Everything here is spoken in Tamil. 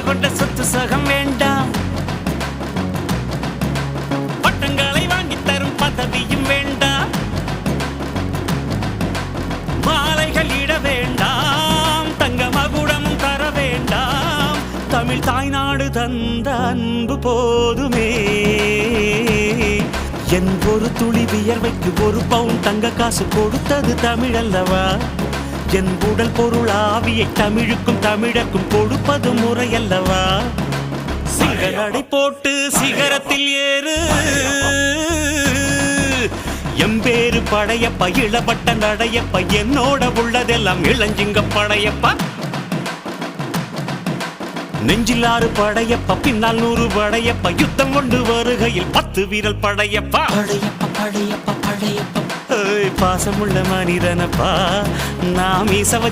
கொண்ட சொத்து சகம் வேண்டாம், பட்டங்களை வாங்கி தரும் பதவியும் வேண்டாம், மாலைகள் இட வேண்டாம், தங்க மகுடமும் தர வேண்டாம், தமிழ் தாய்நாடு தந்த அன்பு போதுமே. என் ஒரு துளி வியர்வைக்கு ஒரு பவுன் தங்க காசு கொடுத்தது தமிழ் அல்லவா? என் உடல் பொருள் ஆவியை தமிழுக்கும் தமிழக்கும் கொடுப்பது முறையல்லவா? சிங்க நடை போட்டு சிகரத்தில் ஏறு, எம்பேரு படையப்பா, இளவட்ட நடையப்பா, என்னோட உள்ளதெல்லாம் இளஞ்சிங்க படையப்பா. நெஞ்சிலாறு படையப்பா, பின்னால் 100 படையப்பா, யுத்தம் கொண்டு வருகையில் 10 வீரல் படையப்பா. படையப்பா படையப்பா படையப்பா பாசமுள்ள மனிதனப்பா, நாம் மீச வச்ச